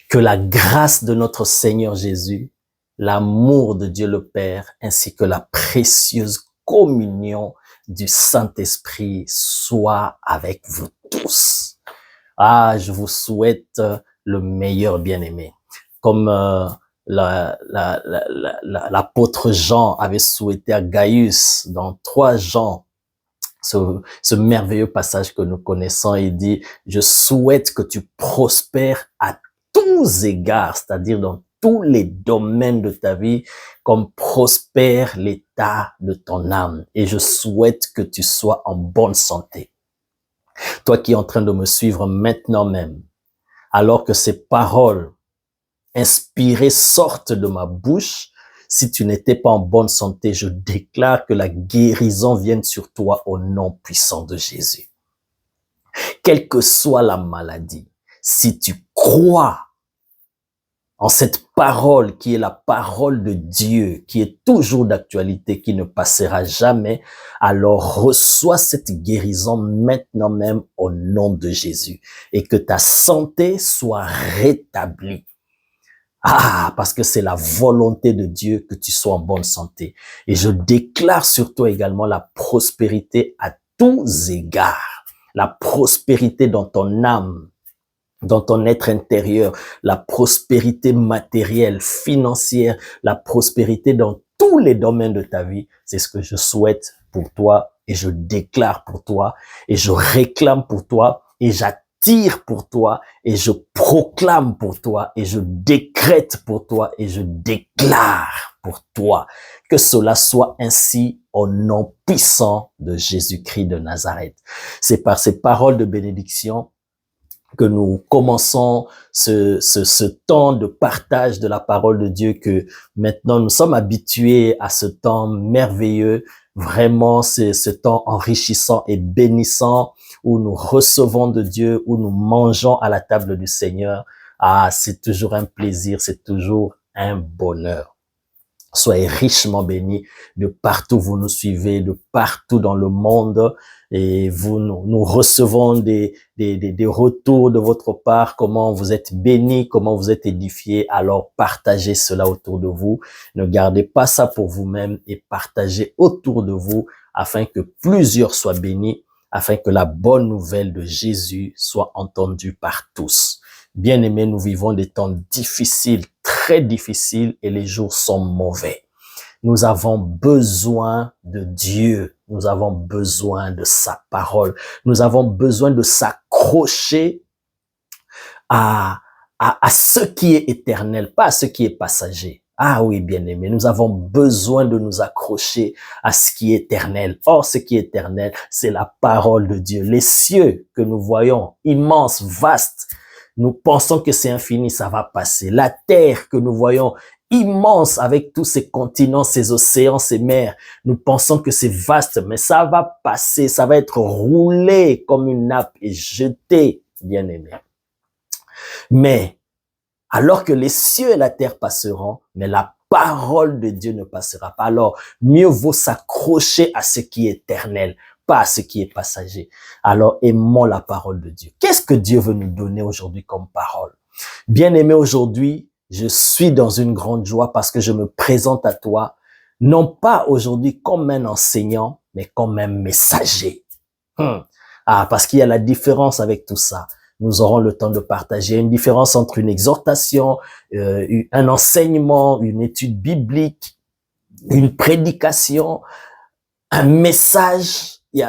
Que la grâce de notre Seigneur Jésus, l'amour de Dieu le Père, ainsi que la précieuse communion du Saint-Esprit soit avec vous tous. Ah, je vous souhaite le meilleur, bien-aimé. Comme l'apôtre Jean avait souhaité à Gaius dans 3 Jean, ce merveilleux passage que nous connaissons, il dit, je souhaite que tu prospères à tous égards, c'est-à-dire dans tous les domaines de ta vie, comme prospère l'état de ton âme. Et je souhaite que tu sois en bonne santé. Toi qui es en train de me suivre maintenant même, alors que ces paroles inspirées sortent de ma bouche, si tu n'étais pas en bonne santé, je déclare que la guérison vienne sur toi au nom puissant de Jésus. Quelle que soit la maladie, si tu crois en cette parole qui est la parole de Dieu, qui est toujours d'actualité, qui ne passera jamais, alors reçois cette guérison maintenant même au nom de Jésus et que ta santé soit rétablie. Ah, parce que c'est la volonté de Dieu que tu sois en bonne santé. Et je déclare sur toi également la prospérité à tous égards. La prospérité dans ton âme, dans ton être intérieur, la prospérité matérielle, financière, la prospérité dans tous les domaines de ta vie. C'est ce que je souhaite pour toi et je déclare pour toi et je réclame pour toi et j'attire pour toi et je proclame pour toi et je décrète pour toi et je déclare pour toi que cela soit ainsi au nom puissant de Jésus-Christ de Nazareth. C'est par ces paroles de bénédiction que nous commençons ce temps de partage de la parole de Dieu, que maintenant nous sommes habitués à ce temps merveilleux. Vraiment, c'est ce temps enrichissant et bénissant où nous recevons de Dieu, où nous mangeons à la table du Seigneur. Ah, c'est toujours un plaisir, c'est toujours un bonheur. Soyez richement bénis de partout où vous nous suivez, de partout dans le monde. Et nous recevons des retours de votre part, comment vous êtes bénis, comment vous êtes édifiés. Alors partagez cela autour de vous. Ne gardez pas ça pour vous-même et partagez autour de vous afin que plusieurs soient bénis, afin que la bonne nouvelle de Jésus soit entendue par tous. Bien-aimés, nous vivons des temps difficiles, très difficiles, et les jours sont mauvais. Nous avons besoin de Dieu. Nous avons besoin de sa parole. Nous avons besoin de s'accrocher à ce qui est éternel, pas à ce qui est passager. Ah oui, bien-aimés, nous avons besoin de nous accrocher à ce qui est éternel. Or, ce qui est éternel, c'est la parole de Dieu. Les cieux que nous voyons, immenses, vastes, nous pensons que c'est infini, ça va passer. La terre que nous voyons immense avec tous ces continents, ces océans, ces mers, nous pensons que c'est vaste, mais ça va passer, ça va être roulé comme une nappe et jeté, bien-aimé. Mais alors que les cieux et la terre passeront, mais la parole de Dieu ne passera pas. Alors, mieux vaut s'accrocher à ce qui est éternel, pas à ce qui est passager. Alors, aimons la parole de Dieu. Qu'est-ce que Dieu veut nous donner aujourd'hui comme parole? Bien-aimé, aujourd'hui, je suis dans une grande joie parce que je me présente à toi, non pas aujourd'hui comme un enseignant, mais comme un messager. Ah, parce qu'il y a la différence avec tout ça. Nous aurons le temps de partager une différence entre une exhortation, un enseignement, une étude biblique, une prédication, un message. Il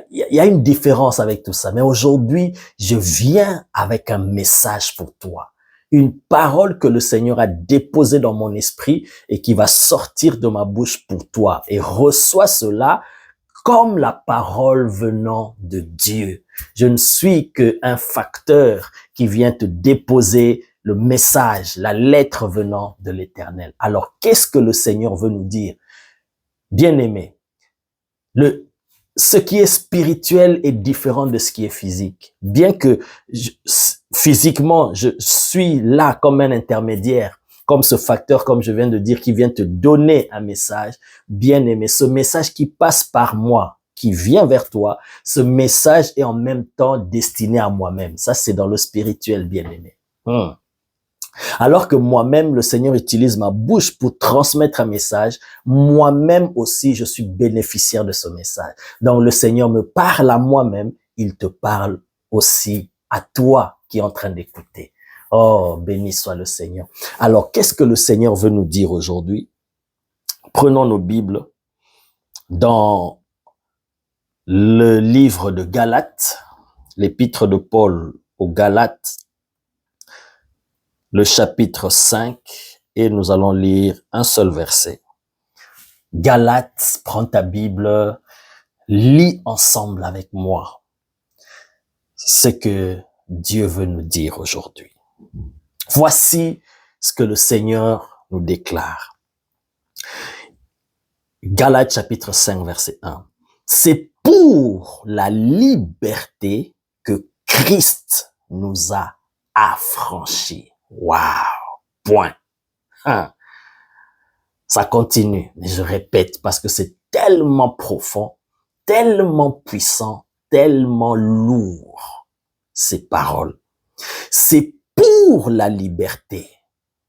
y a une différence avec tout ça. Mais aujourd'hui, je viens avec un message pour toi. Une parole que le Seigneur a déposée dans mon esprit et qui va sortir de ma bouche pour toi. Et reçois cela comme la parole venant de Dieu. Je ne suis qu'un facteur qui vient te déposer le message, la lettre venant de l'Éternel. Alors, qu'est-ce que le Seigneur veut nous dire? Bien-aimé, ce qui est spirituel est différent de ce qui est physique. Bien que physiquement, je suis là comme un intermédiaire, comme ce facteur, comme je viens de dire, qui vient te donner un message. Bien-aimé, ce message qui passe par moi, qui vient vers toi, ce message est en même temps destiné à moi-même. Ça, c'est dans le spirituel, bien-aimé. Alors que moi-même, le Seigneur utilise ma bouche pour transmettre un message, moi-même aussi, je suis bénéficiaire de ce message. Donc, le Seigneur me parle à moi-même, il te parle aussi à toi qui es en train d'écouter. Oh, béni soit le Seigneur. Alors, qu'est-ce que le Seigneur veut nous dire aujourd'hui? Prenons nos Bibles dans le livre de Galates, l'épître de Paul aux Galates, le chapitre 5, et nous allons lire un seul verset. Galates, prends ta Bible, lis ensemble avec moi ce que Dieu veut nous dire aujourd'hui. Voici ce que le Seigneur nous déclare. Galates chapitre 5, verset 1. C'est pour la liberté que Christ nous a affranchis. Waouh! Point. Ça continue, mais je répète parce que c'est tellement profond, tellement puissant, tellement lourd, ces paroles. C'est pour la liberté.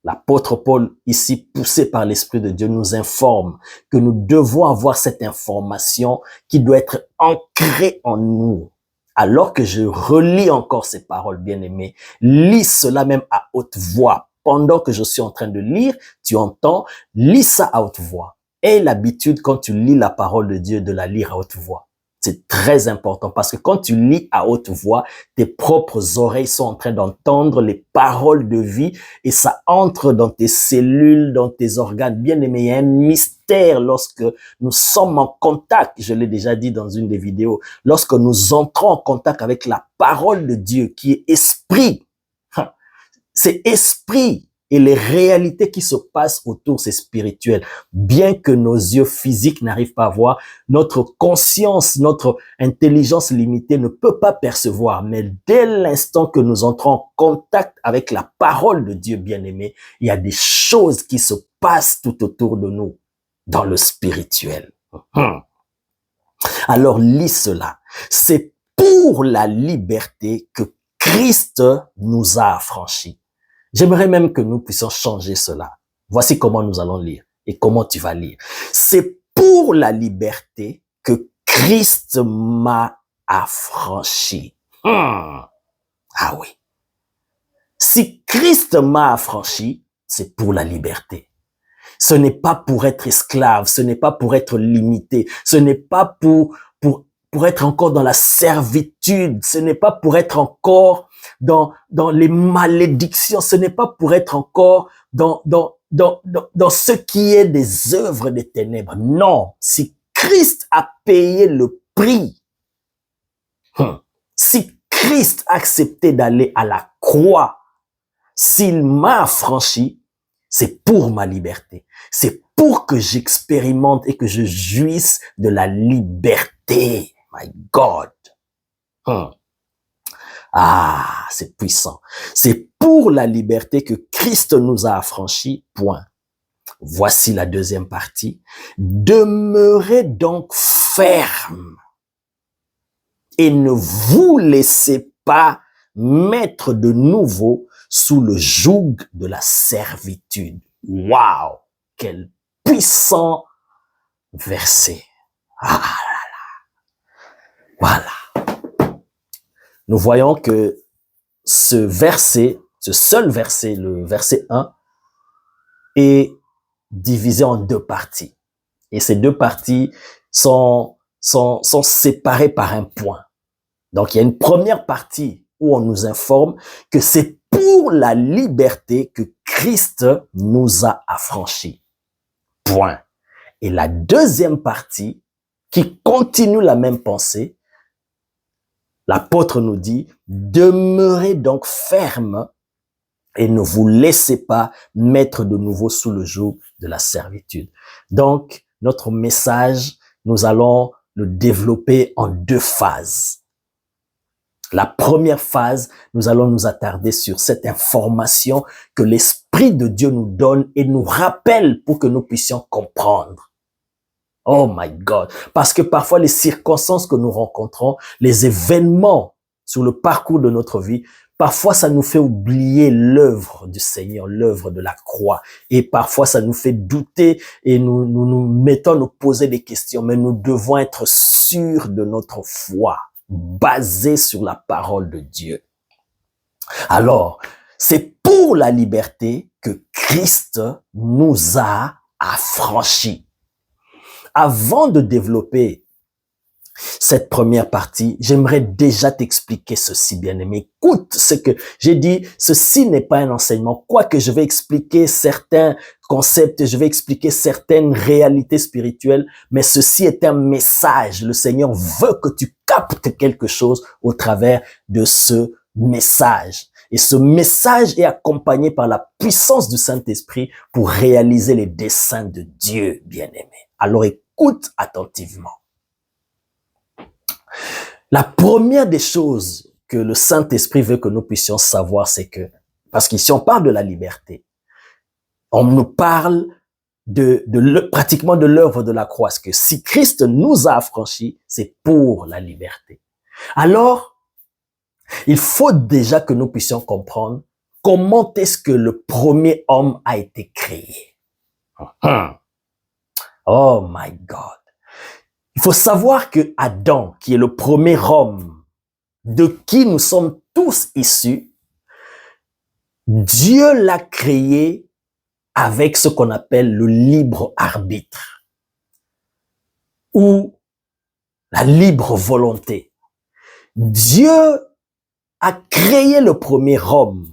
L'apôtre Paul, ici poussé par l'Esprit de Dieu, nous informe que nous devons avoir cette information qui doit être ancrée en nous. Alors que je relis encore ces paroles, bien-aimés, lis cela même à haute voix. Pendant que je suis en train de lire, tu entends, lis ça à haute voix. Aie l'habitude, quand tu lis la parole de Dieu, de la lire à haute voix. C'est très important parce que quand tu lis à haute voix, tes propres oreilles sont en train d'entendre les paroles de vie et ça entre dans tes cellules, dans tes organes. Bien aimé, il y a un mystère lorsque nous sommes en contact, je l'ai déjà dit dans une des vidéos, lorsque nous entrons en contact avec la parole de Dieu qui est esprit. C'est esprit et les réalités qui se passent autour, c'est spirituel. Bien que nos yeux physiques n'arrivent pas à voir, notre conscience, notre intelligence limitée ne peut pas percevoir. Mais dès l'instant que nous entrons en contact avec la parole de Dieu bien-aimé, il y a des choses qui se passent tout autour de nous dans le spirituel. Alors lis cela. C'est pour la liberté que Christ nous a affranchis. J'aimerais même que nous puissions changer cela. Voici comment nous allons lire et comment tu vas lire. C'est pour la liberté que Christ m'a affranchi. Ah oui. Si Christ m'a affranchi, c'est pour la liberté. Ce n'est pas pour être esclave, ce n'est pas pour être limité, ce n'est pas pour être encore dans la servitude, ce n'est pas pour être encore dans les malédictions, ce n'est pas pour être encore dans ce qui est des œuvres des ténèbres. Non, si Christ a payé le prix, si Christ a accepté d'aller à la croix, s'il m'a affranchi, c'est pour ma liberté. C'est pour que j'expérimente et que je jouisse de la liberté. My God. Ah, c'est puissant. C'est pour la liberté que Christ nous a affranchis. Point. Voici la deuxième partie. Demeurez donc ferme et ne vous laissez pas mettre de nouveau sous le joug de la servitude. Waouh! Quel puissant verset. Ah là là. Voilà. Nous voyons que ce verset, ce seul verset, le verset 1, est divisé en deux parties. Et ces deux parties sont séparées par un point. Donc, il y a une première partie où on nous informe que c'est pour la liberté que Christ nous a affranchis. Point. Et la deuxième partie, qui continue la même pensée, l'apôtre nous dit, demeurez donc ferme et ne vous laissez pas mettre de nouveau sous le joug de la servitude. Donc, notre message, nous allons le développer en deux phases. La première phase, nous allons nous attarder sur cette information que l'Esprit de Dieu nous donne et nous rappelle pour que nous puissions comprendre. Oh my God! Parce que parfois les circonstances que nous rencontrons, les événements sur le parcours de notre vie Parfois, ça nous fait oublier l'œuvre du Seigneur, l'œuvre de la croix. Et parfois, ça nous fait douter et nous mettons à nous poser des questions. Mais nous devons être sûrs de notre foi, basée sur la parole de Dieu. Alors, c'est pour la liberté que Christ nous a affranchis. Avant de développer cette première partie, j'aimerais déjà t'expliquer ceci, bien-aimé. Écoute ce que j'ai dit, ceci n'est pas un enseignement, quoique je vais expliquer certains concepts, je vais expliquer certaines réalités spirituelles, mais ceci est un message. Le Seigneur veut que tu captes quelque chose au travers de ce message. Et ce message est accompagné par la puissance du Saint-Esprit pour réaliser les desseins de Dieu, bien-aimé. Alors écoute attentivement. La première des choses que le Saint-Esprit veut que nous puissions savoir, c'est que, parce qu'ici on parle de la liberté, on nous parle pratiquement de l'œuvre de la croix, que si Christ nous a affranchis, c'est pour la liberté. Alors, il faut déjà que nous puissions comprendre comment est-ce que le premier homme a été créé. Oh my God. Il faut savoir que Adam, qui est le premier homme de qui nous sommes tous issus, Dieu l'a créé avec ce qu'on appelle le libre arbitre ou la libre volonté. Dieu a créé le premier homme.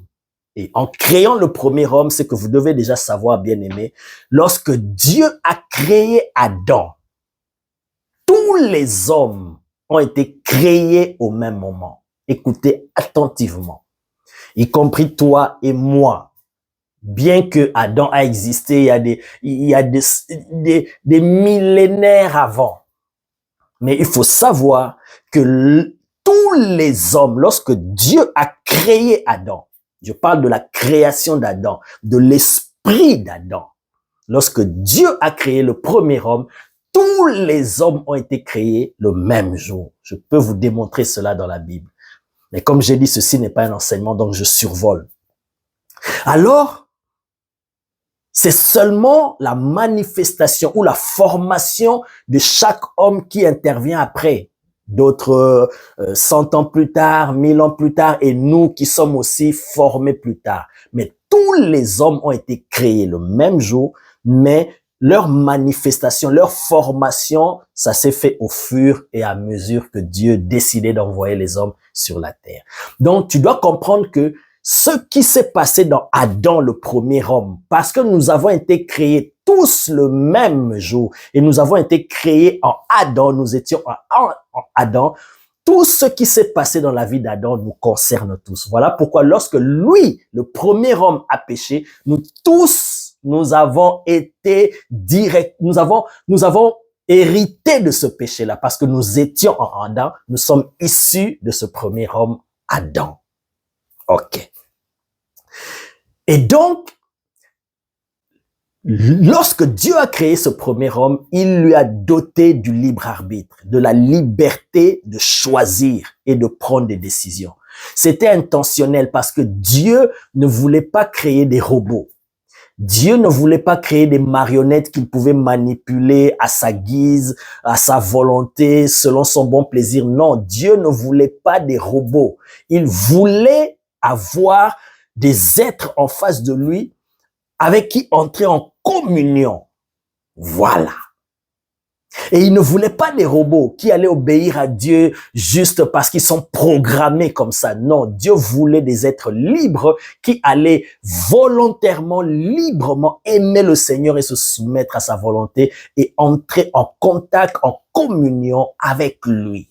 Et en créant le premier homme, c'est que vous devez déjà savoir, bien-aimé, lorsque Dieu a créé Adam, tous les hommes ont été créés au même moment. Écoutez attentivement, y compris toi et moi. Bien que Adam a existé il y a des millénaires avant. Mais il faut savoir que tous les hommes, lorsque Dieu a créé Adam, je parle de la création d'Adam, de l'esprit d'Adam. Lorsque Dieu a créé le premier homme, tous les hommes ont été créés le même jour. Je peux vous démontrer cela dans la Bible. Mais comme j'ai dit, ceci n'est pas un enseignement, donc je survole. Alors, c'est seulement la manifestation ou la formation de chaque homme qui intervient après. D'autres 100 ans plus tard, 1000 ans plus tard, et nous qui sommes aussi formés plus tard. Mais tous les hommes ont été créés le même jour, mais leur manifestation, leur formation, ça s'est fait au fur et à mesure que Dieu décidait d'envoyer les hommes sur la terre. Donc, tu dois comprendre que ce qui s'est passé dans Adam, le premier homme, parce que nous avons été créés tous le même jour et nous avons été créés en Adam, nous étions en Adam, tout ce qui s'est passé dans la vie d'Adam nous concerne tous. Voilà pourquoi lorsque lui, le premier homme, a péché, nous tous, nous avons été nous avons hérité de ce péché-là parce que nous étions en Adam, nous sommes issus de ce premier homme, Adam. Ok. Et donc, lorsque Dieu a créé ce premier homme, il lui a doté du libre arbitre, de la liberté de choisir et de prendre des décisions. C'était intentionnel parce que Dieu ne voulait pas créer des robots. Dieu ne voulait pas créer des marionnettes qu'il pouvait manipuler à sa guise, à sa volonté, selon son bon plaisir. Non, Dieu ne voulait pas des robots. Il voulait avoir des êtres en face de lui avec qui entrer en communion. Voilà. Et il ne voulait pas des robots qui allaient obéir à Dieu juste parce qu'ils sont programmés comme ça. Non, Dieu voulait des êtres libres qui allaient volontairement, librement aimer le Seigneur et se soumettre à sa volonté et entrer en contact, en communion avec lui.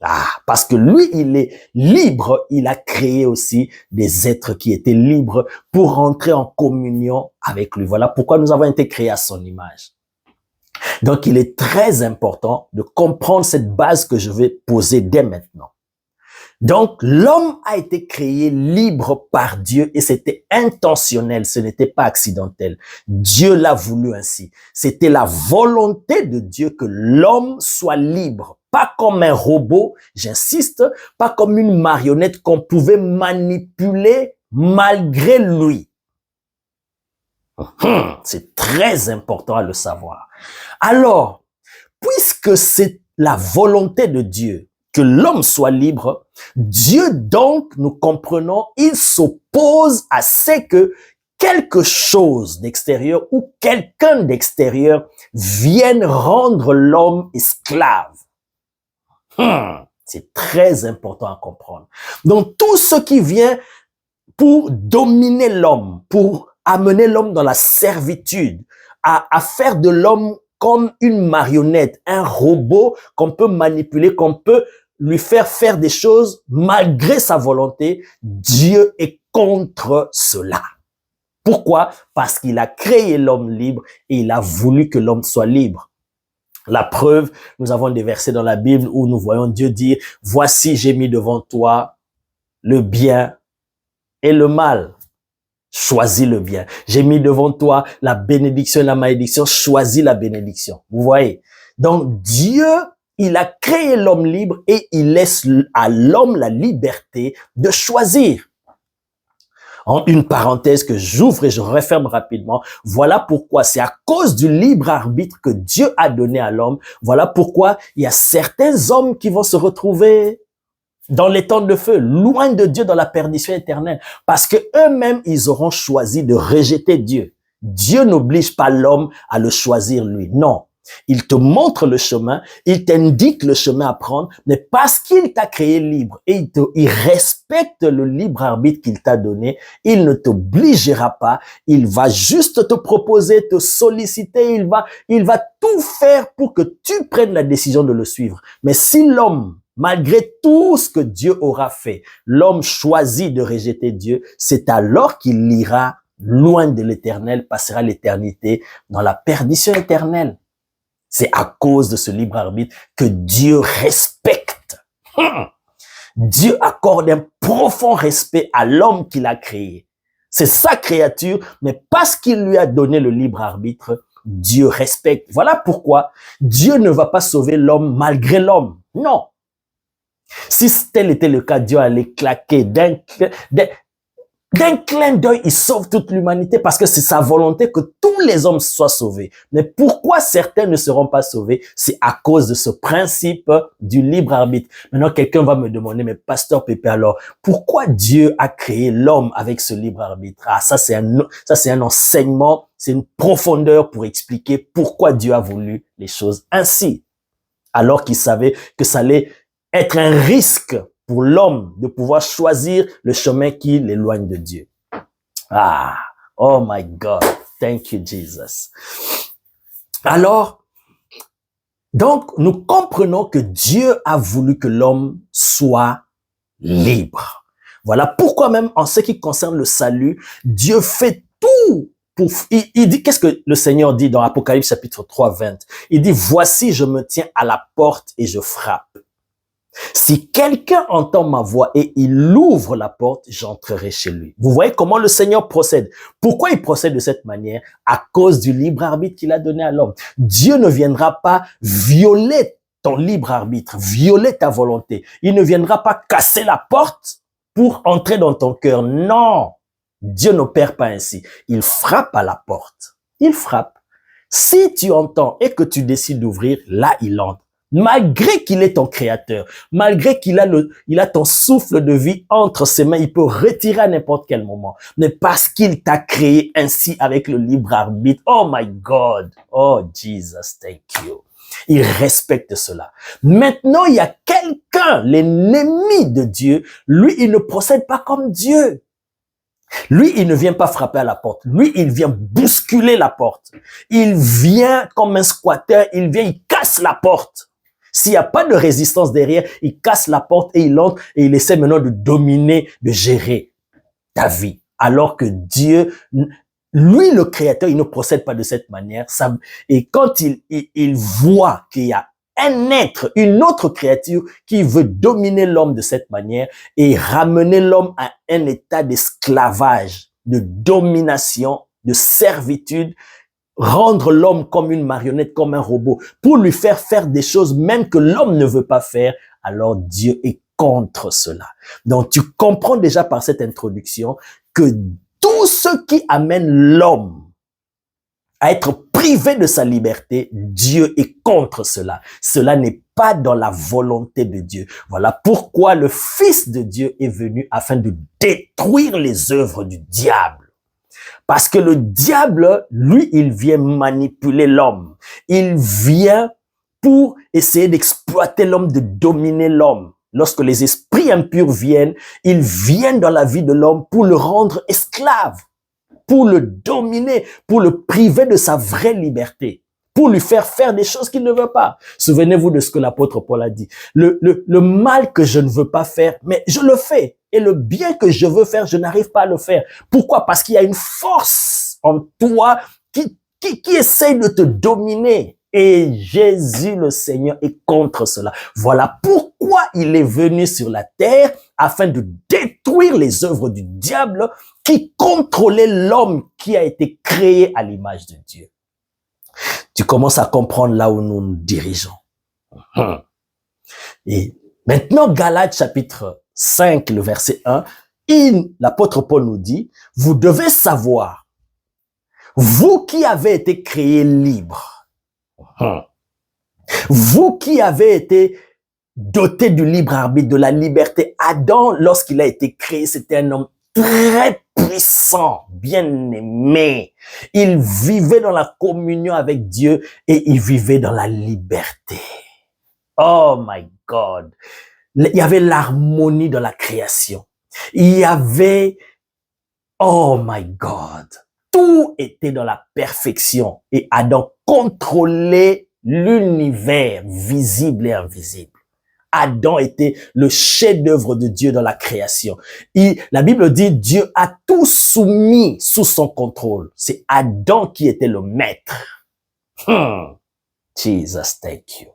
Ah, parce que lui, il est libre, il a créé aussi des êtres qui étaient libres pour entrer en communion avec lui. Voilà pourquoi nous avons été créés à son image. Donc, il est très important de comprendre cette base que je vais poser dès maintenant. Donc, l'homme a été créé libre par Dieu et c'était intentionnel, ce n'était pas accidentel. Dieu l'a voulu ainsi. C'était la volonté de Dieu que l'homme soit libre, pas comme un robot, j'insiste, pas comme une marionnette qu'on pouvait manipuler malgré lui. C'est très important à le savoir. Alors, puisque c'est la volonté de Dieu que l'homme soit libre, Dieu donc, nous comprenons, il s'oppose à ce que quelque chose d'extérieur ou quelqu'un d'extérieur vienne rendre l'homme esclave. C'est très important à comprendre. Donc, tout ce qui vient pour dominer l'homme, pour amener l'homme dans la servitude, à faire de l'homme comme une marionnette, un robot qu'on peut manipuler, qu'on peut lui faire des choses malgré sa volonté, Dieu est contre cela. Pourquoi? Parce qu'il a créé l'homme libre et il a voulu que l'homme soit libre. La preuve, nous avons des versets dans la Bible où nous voyons Dieu dire, « Voici, j'ai mis devant toi le bien et le mal. Choisis le bien. J'ai mis devant toi la bénédiction et la malédiction. Choisis la bénédiction. » Vous voyez? Donc, Dieu, il a créé l'homme libre et il laisse à l'homme la liberté de choisir. En une parenthèse que j'ouvre et je referme rapidement, voilà pourquoi c'est à cause du libre arbitre que Dieu a donné à l'homme. Voilà pourquoi il y a certains hommes qui vont se retrouver dans les temps de feu, loin de Dieu, dans la perdition éternelle, parce que eux-mêmes, ils auront choisi de rejeter Dieu. Dieu n'oblige pas l'homme à le choisir lui, non. Il te montre le chemin, il t'indique le chemin à prendre, mais parce qu'il t'a créé libre et il respecte le libre arbitre qu'il t'a donné, il ne t'obligera pas, il va juste te proposer, te solliciter, il va tout faire pour que tu prennes la décision de le suivre. Mais si l'homme, malgré tout ce que Dieu aura fait, l'homme choisit de rejeter Dieu, c'est alors qu'il ira loin de l'éternel, passera l'éternité dans la perdition éternelle. C'est à cause de ce libre arbitre que Dieu respecte. Dieu accorde un profond respect à l'homme qu'il a créé. C'est sa créature, mais parce qu'il lui a donné le libre arbitre, Dieu respecte. Voilà pourquoi Dieu ne va pas sauver l'homme malgré l'homme. Non. Si tel était le cas, Dieu allait claquer d'un clin d'œil, il sauve toute l'humanité parce que c'est sa volonté que tous les hommes soient sauvés. Mais pourquoi certains ne seront pas sauvés? C'est à cause de ce principe du libre arbitre. Maintenant, quelqu'un va me demander, mais pasteur Pépé, alors, pourquoi Dieu a créé l'homme avec ce libre arbitre? Ah, ça c'est un enseignement, c'est une profondeur pour expliquer pourquoi Dieu a voulu les choses ainsi. Alors qu'il savait que ça allait être un risque pour l'homme de pouvoir choisir le chemin qui l'éloigne de Dieu. Ah, oh my God, thank you Jesus. Alors, donc, nous comprenons que Dieu a voulu que l'homme soit libre. Voilà pourquoi même en ce qui concerne le salut, Dieu fait tout pour... Il dit, qu'est-ce que le Seigneur dit dans Apocalypse chapitre 3, 20? Il dit, « Voici, je me tiens à la porte et je frappe. Si quelqu'un entend ma voix et il ouvre la porte, j'entrerai chez lui. » Vous voyez comment le Seigneur procède. Pourquoi il procède de cette manière? À cause du libre arbitre qu'il a donné à l'homme. Dieu ne viendra pas violer ton libre arbitre, violer ta volonté. Il ne viendra pas casser la porte pour entrer dans ton cœur. Non, Dieu n'opère pas ainsi. Il frappe à la porte. Il frappe. Si tu entends et que tu décides d'ouvrir, là il entre. Malgré qu'il est ton créateur, malgré qu'il a ton souffle de vie entre ses mains, il peut retirer à n'importe quel moment. Mais parce qu'il t'a créé ainsi avec le libre arbitre, oh my God, oh Jesus, thank you. Il respecte cela. Maintenant, il y a quelqu'un, l'ennemi de Dieu, lui, il ne procède pas comme Dieu. Lui, il ne vient pas frapper à la porte. Lui, il vient bousculer la porte. Il vient comme un squatteur, il casse la porte. S'il n'y a pas de résistance derrière, il casse la porte et il entre et il essaie maintenant de dominer, de gérer ta vie. Alors que Dieu, lui le créateur, il ne procède pas de cette manière. Et quand il voit qu'il y a un être, une autre créature qui veut dominer l'homme de cette manière et ramener l'homme à un état d'esclavage, de domination, de servitude, rendre l'homme comme une marionnette, comme un robot, pour lui faire faire des choses même que l'homme ne veut pas faire, alors Dieu est contre cela. Donc tu comprends déjà par cette introduction que tout ce qui amène l'homme à être privé de sa liberté, Dieu est contre cela. Cela n'est pas dans la volonté de Dieu. Voilà pourquoi le Fils de Dieu est venu afin de détruire les œuvres du diable. Parce que le diable, lui, il vient manipuler l'homme. Il vient pour essayer d'exploiter l'homme, de dominer l'homme. Lorsque les esprits impurs viennent, ils viennent dans la vie de l'homme pour le rendre esclave, pour le dominer, pour le priver de sa vraie liberté, pour lui faire faire des choses qu'il ne veut pas. Souvenez-vous de ce que l'apôtre Paul a dit. Le mal que je ne veux pas faire, mais je le fais. Et le bien que je veux faire, je n'arrive pas à le faire. Pourquoi? Parce qu'il y a une force en toi qui essaye de te dominer. Et Jésus le Seigneur est contre cela. Voilà pourquoi il est venu sur la terre afin de détruire les œuvres du diable qui contrôlait l'homme qui a été créé à l'image de Dieu. Tu commences à comprendre là où nous nous dirigeons. Et maintenant, Galates chapitre 5, le verset 1, l'apôtre Paul nous dit, vous devez savoir, vous qui avez été créés libres, vous qui avez été doté du libre arbitre, de la liberté. Adam, lorsqu'il a été créé, c'était un homme très puissant, bien aimé. Il vivait dans la communion avec Dieu et il vivait dans la liberté. Oh my God. Il y avait l'harmonie dans la création. Il y avait, oh my God. Tout était dans la perfection et Adam contrôlait l'univers visible et invisible. Adam était le chef-d'œuvre de Dieu dans la création. La Bible dit Dieu a tout soumis sous son contrôle. C'est Adam qui était le maître. Jesus, thank you.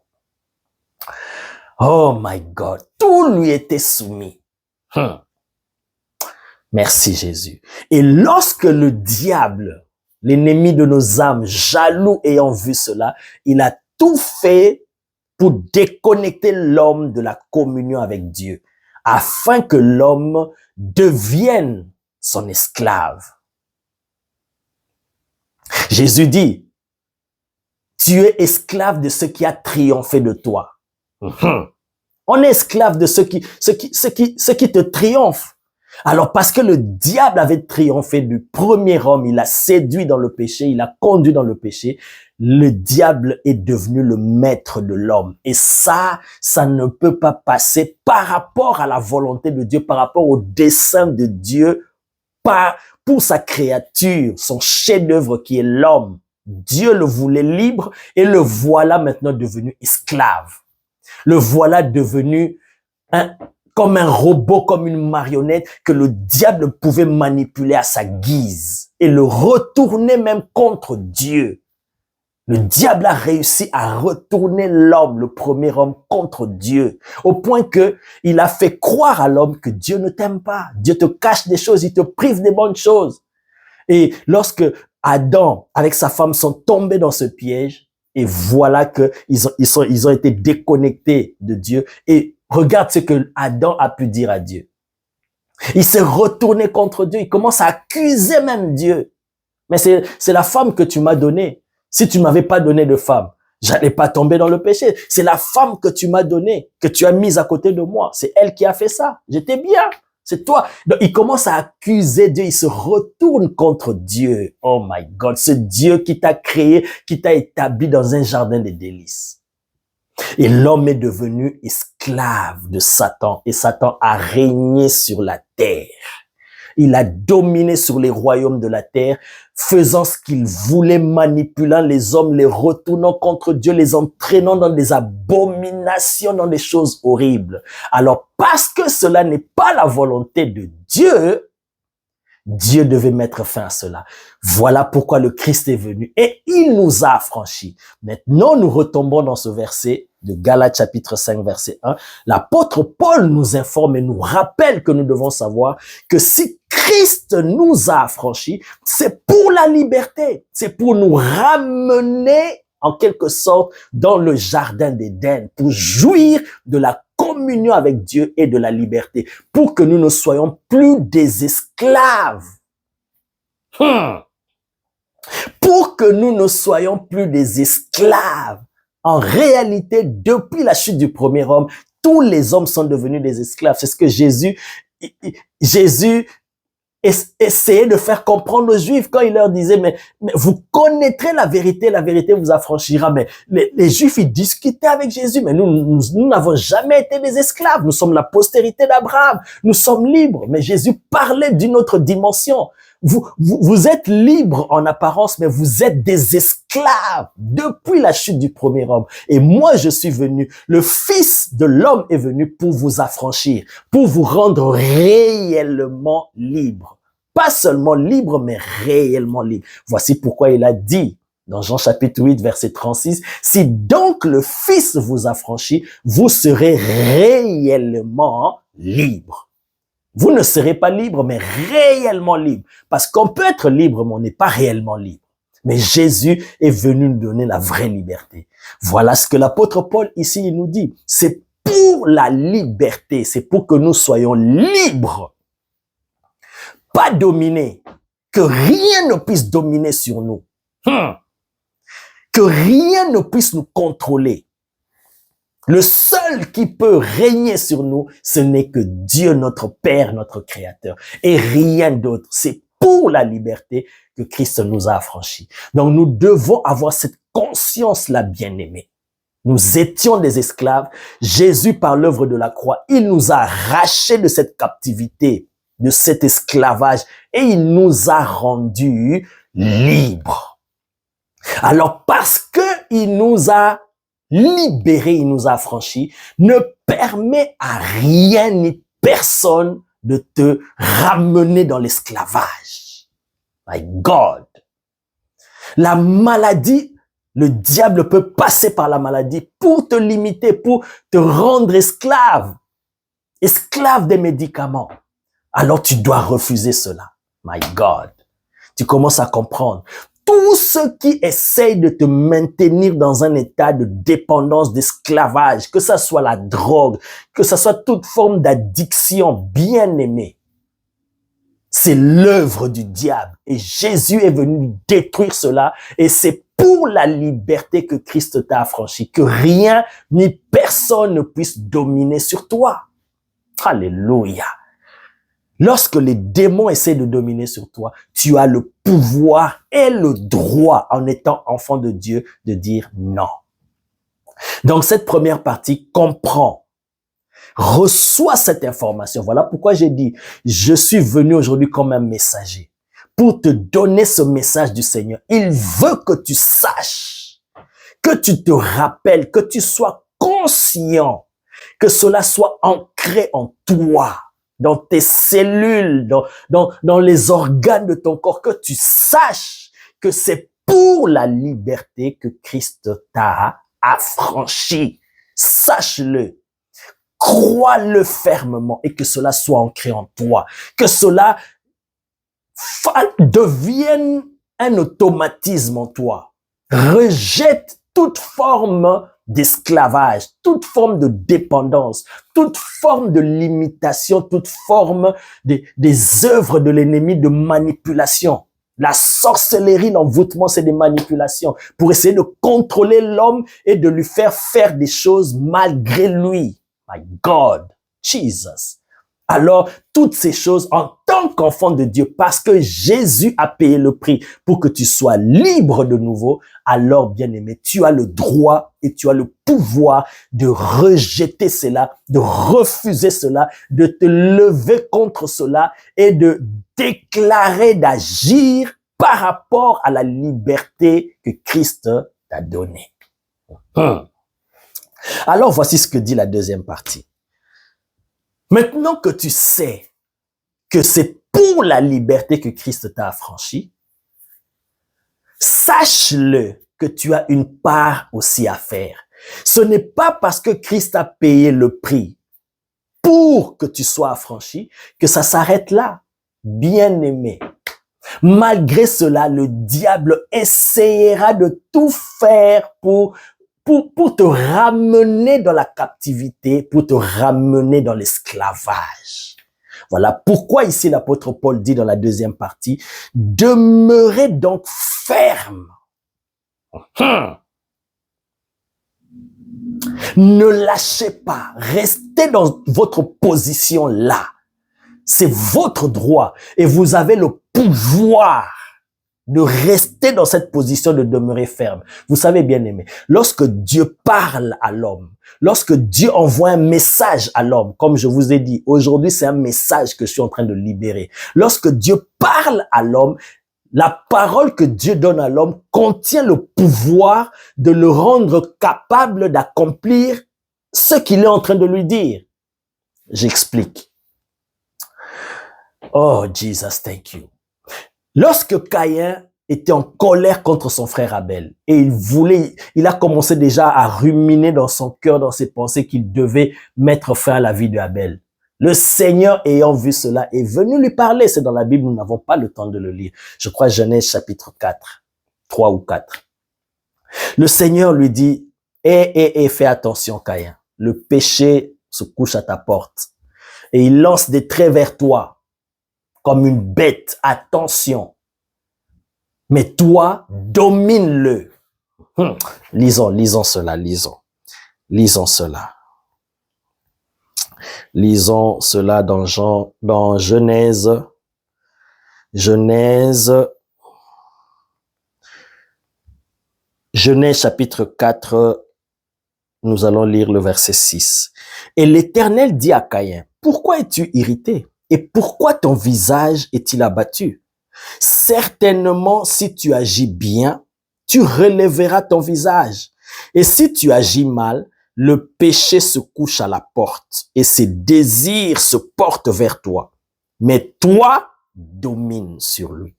Oh my God, tout lui était soumis. Merci Jésus. Et lorsque le diable, l'ennemi de nos âmes, jaloux ayant vu cela, il a tout fait pour déconnecter l'homme de la communion avec Dieu, afin que l'homme devienne son esclave. Jésus dit, tu es esclave de ce qui a triomphé de toi. On est esclave de ce qui te triomphe. Alors, parce que le diable avait triomphé du premier homme, il a séduit dans le péché, il a conduit dans le péché, le diable est devenu le maître de l'homme. Et ça ne peut pas passer par rapport à la volonté de Dieu, par rapport au dessein de Dieu, pour sa créature, son chef-d'œuvre qui est l'homme. Dieu le voulait libre et le voilà maintenant devenu esclave. Le voilà devenu comme un robot, comme une marionnette que le diable pouvait manipuler à sa guise et le retourner même contre Dieu. Le diable a réussi à retourner l'homme, le premier homme, contre Dieu, au point que il a fait croire à l'homme que Dieu ne t'aime pas. Dieu te cache des choses, il te prive des bonnes choses. Et lorsque Adam, avec sa femme, sont tombés dans ce piège, et voilà que ils ont été déconnectés de Dieu. Et regarde ce que Adam a pu dire à Dieu. Il s'est retourné contre Dieu. Il commence à accuser même Dieu. Mais c'est la femme que tu m'as donnée. Si tu m'avais pas donné de femme, j'allais pas tomber dans le péché. C'est la femme que tu m'as donnée, que tu as mise à côté de moi. C'est elle qui a fait ça. J'étais bien. C'est toi. Donc, il commence à accuser Dieu. Il se retourne contre Dieu. Oh my God. Ce Dieu qui t'a créé, qui t'a établi dans un jardin des délices. Et l'homme est devenu esclave de Satan. Et Satan a régné sur la terre. Il a dominé sur les royaumes de la terre, faisant ce qu'il voulait, manipulant les hommes, les retournant contre Dieu, les entraînant dans des abominations, dans des choses horribles. Alors, parce que cela n'est pas la volonté de Dieu, Dieu devait mettre fin à cela. Voilà pourquoi le Christ est venu et il nous a affranchis. Maintenant, nous retombons dans ce verset de Galates chapitre 5 verset 1. L'apôtre Paul nous informe et nous rappelle que nous devons savoir que si Christ nous a affranchis, c'est pour la liberté, c'est pour nous ramener en quelque sorte dans le jardin d'Éden, pour jouir de la communion avec Dieu et de la liberté, pour que nous ne soyons plus des esclaves. Pour que nous ne soyons plus des esclaves. En réalité, depuis la chute du premier homme, tous les hommes sont devenus des esclaves. C'est ce que Jésus essayait de faire comprendre aux Juifs quand il leur disait, mais vous connaîtrez la vérité vous affranchira. Mais les Juifs, ils discutaient avec Jésus, mais nous n'avons jamais été des esclaves. Nous sommes la postérité d'Abraham. Nous sommes libres. Mais Jésus parlait d'une autre dimension. Vous êtes libres en apparence, mais vous êtes des esclaves depuis la chute du premier homme. Et moi, je suis venu, le Fils de l'homme est venu pour vous affranchir, pour vous rendre réellement libres. Pas seulement libres, mais réellement libres. Voici pourquoi il a dit dans Jean chapitre 8, verset 36, « Si donc le Fils vous affranchit, vous serez réellement libres. » Vous ne serez pas libre, mais réellement libre. Parce qu'on peut être libre, mais on n'est pas réellement libre. Mais Jésus est venu nous donner la vraie liberté. Voilà ce que l'apôtre Paul ici il nous dit. C'est pour la liberté, c'est pour que nous soyons libres. Pas dominés. Que rien ne puisse dominer sur nous. Que rien ne puisse nous contrôler. Le seul qui peut régner sur nous, ce n'est que Dieu, notre Père, notre Créateur, et rien d'autre. C'est pour la liberté que Christ nous a affranchis. Donc nous devons avoir cette conscience-là, bien-aimés. Nous étions des esclaves. Jésus, par l'œuvre de la croix, il nous a arrachés de cette captivité, de cet esclavage, et il nous a rendus libres. Alors parce que il nous a libéré, il nous a affranchis, ne permet à rien ni personne de te ramener dans l'esclavage. My God. La maladie, le diable peut passer par la maladie pour te limiter, pour te rendre esclave. Esclave des médicaments. Alors tu dois refuser cela. My God. Tu commences à comprendre. Tous ceux qui essayent de te maintenir dans un état de dépendance, d'esclavage, que ça soit la drogue, que ça soit toute forme d'addiction, bien aimé, c'est l'œuvre du diable. Et Jésus est venu détruire cela. Et c'est pour la liberté que Christ t'a affranchi, que rien ni personne ne puisse dominer sur toi. Alléluia. Lorsque les démons essaient de dominer sur toi, tu as le pouvoir et le droit, en étant enfant de Dieu, de dire non. Donc, cette première partie comprend, reçoit cette information. Voilà pourquoi j'ai dit, je suis venu aujourd'hui comme un messager pour te donner ce message du Seigneur. Il veut que tu saches, que tu te rappelles, que tu sois conscient, que cela soit ancré en toi, dans tes cellules, dans les organes de ton corps, que tu saches que c'est pour la liberté que Christ t'a affranchi. Sache-le, crois-le fermement et que cela soit ancré en toi, que cela devienne un automatisme en toi. Rejette toute forme d'esclavage, toute forme de dépendance, toute forme de limitation, toute forme des œuvres de l'ennemi de manipulation. La sorcellerie, l'envoûtement, c'est des manipulations pour essayer de contrôler l'homme et de lui faire des choses malgré lui. My God, Jesus. Alors, toutes ces choses, en tant qu'enfant de Dieu, parce que Jésus a payé le prix pour que tu sois libre de nouveau, alors, bien-aimé, tu as le droit et tu as le pouvoir de rejeter cela, de refuser cela, de te lever contre cela et de déclarer d'agir par rapport à la liberté que Christ t'a donnée. Alors, voici ce que dit la deuxième partie. Maintenant que tu sais que c'est pour la liberté que Christ t'a affranchi, sache-le que tu as une part aussi à faire. Ce n'est pas parce que Christ a payé le prix pour que tu sois affranchi que ça s'arrête là. bien-aimé, malgré cela, le diable essayera de tout faire pour te ramener dans la captivité, pour te ramener dans l'esclavage. Voilà pourquoi ici l'apôtre Paul dit dans la deuxième partie, demeurez donc ferme. Ne lâchez pas, restez dans votre position là. C'est votre droit et vous avez le pouvoir de rester dans cette position, de demeurer ferme. Vous savez, bien aimé, lorsque Dieu parle à l'homme, lorsque Dieu envoie un message à l'homme, comme je vous ai dit, aujourd'hui c'est un message que je suis en train de libérer. Lorsque Dieu parle à l'homme, la parole que Dieu donne à l'homme contient le pouvoir de le rendre capable d'accomplir ce qu'il est en train de lui dire. J'explique. Oh, Jesus, thank you. Lorsque Caïn était en colère contre son frère Abel et il a commencé déjà à ruminer dans son cœur, dans ses pensées qu'il devait mettre fin à la vie d'Abel. Le Seigneur ayant vu cela est venu lui parler. C'est dans la Bible, nous n'avons pas le temps de le lire. Je crois Genèse chapitre 4, 3 ou 4. Le Seigneur lui dit, fais attention Caïn, le péché se couche à ta porte et il lance des traits vers toi. Comme une bête, attention. Mais toi, domine-le. Lisons cela. Lisons cela dans Genèse chapitre 4, nous allons lire le verset 6. Et l'Éternel dit à Caïn, pourquoi es-tu irrité? Et pourquoi ton visage est-il abattu? Certainement, si tu agis bien, tu relèveras ton visage. Et si tu agis mal, le péché se couche à la porte et ses désirs se portent vers toi. Mais toi, domine sur lui.